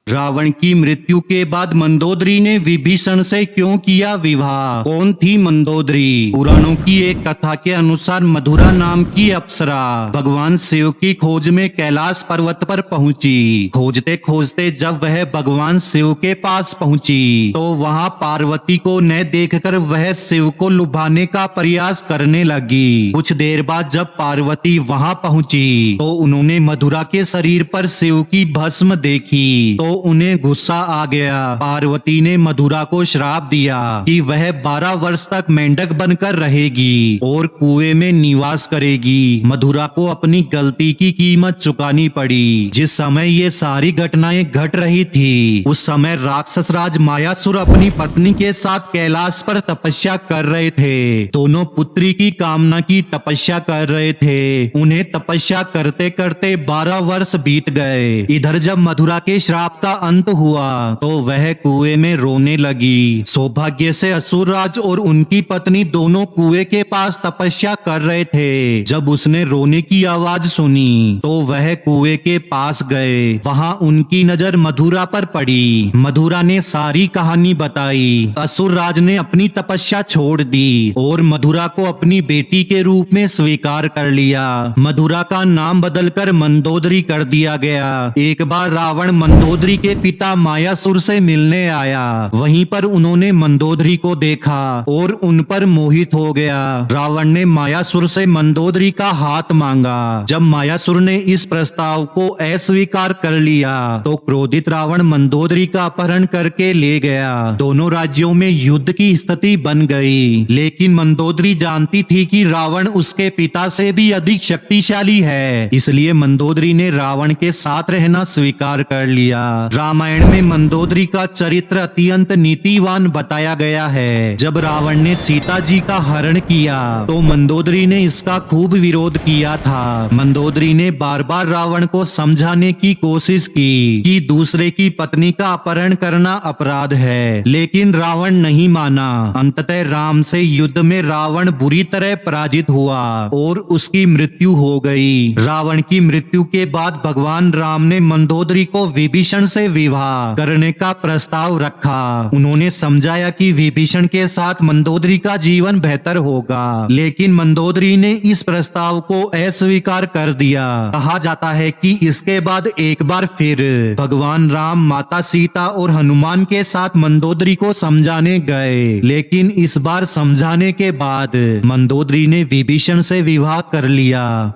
रावण की मृत्यु के बाद मंदोदरी ने विभीषण से क्यों किया विवाह? कौन थी मंदोदरी? पुराणों की एक कथा के अनुसार मधुरा नाम की अप्सरा भगवान शिव की खोज में कैलाश पर्वत पर पहुंची। खोजते खोजते जब वह भगवान शिव के पास पहुंची तो वहां पार्वती को न देखकर वह शिव को लुभाने का प्रयास करने लगी। कुछ देर बाद जब पार्वती वहां पहुंची तो उन्होंने मधुरा के शरीर पर शिव की भस्म देखी तो उन्हें गुस्सा आ गया। पार्वती ने मधुरा को श्राप दिया कि वह 12 वर्ष तक मेंढक बनकर रहेगी और कुएं में निवास करेगी। मधुरा को अपनी गलती की कीमत चुकानी पड़ी। जिस समय ये सारी घटनाएं घट रही थी उस समय राक्षस राज मायासुर अपनी पत्नी के साथ कैलाश पर तपस्या कर रहे थे। दोनों पुत्री की कामना की तपस्या कर रहे थे। उन्हें तपस्या करते करते 12 वर्ष बीत गए। इधर जब मधुरा के श्राप का अंत हुआ तो वह कुएं में रोने लगी। सौभाग्य से असुरराज और उनकी पत्नी दोनों कुएं के पास तपस्या कर रहे थे। जब उसने रोने की आवाज सुनी तो वह कुएं के पास गए। वहां उनकी नजर मधुरा पर पड़ी। मधुरा ने सारी कहानी बताई। असुरराज ने अपनी तपस्या छोड़ दी और मधुरा को अपनी बेटी के रूप में स्वीकार कर लिया। मधुरा का नाम बदलकर मंदोदरी कर दिया गया। एक बार रावण मंदोदरी के पिता मायासुर से मिलने आया। वहीं पर उन्होंने मंदोदरी को देखा और उन पर मोहित हो गया। रावण ने मायासुर से मंदोदरी का हाथ मांगा। जब मायासुर ने इस प्रस्ताव को अस्वीकार कर लिया तो क्रोधित रावण मंदोदरी का अपहरण करके ले गया। दोनों राज्यों में युद्ध की स्थिति बन गई। लेकिन मंदोदरी जानती थी कि रावण उसके पिता से भी अधिक शक्तिशाली है, इसलिए मंदोदरी ने रावण के साथ रहना स्वीकार कर लिया। रामायण में मंदोदरी का चरित्र अत्यंत नीतिवान बताया गया है। जब रावण ने सीता जी का हरण किया तो मंदोदरी ने इसका खूब विरोध किया था। मंदोदरी ने बार बार रावण को समझाने की कोशिश की कि दूसरे की पत्नी का अपहरण करना अपराध है, लेकिन रावण नहीं माना। अंततः राम से युद्ध में रावण बुरी तरह पराजित हुआ और उसकी मृत्यु हो गई। रावण की मृत्यु के बाद भगवान राम ने मंदोदरी को विभीषण से विवाह करने का प्रस्ताव रखा। उन्होंने समझाया कि विभीषण के साथ मंदोदरी का जीवन बेहतर होगा, लेकिन मंदोदरी ने इस प्रस्ताव को अस्वीकार कर दिया। कहा जाता है कि इसके बाद एक बार फिर भगवान राम माता सीता और हनुमान के साथ मंदोदरी को समझाने गए, लेकिन इस बार समझाने के बाद मंदोदरी ने विभीषण से विवाह कर लिया।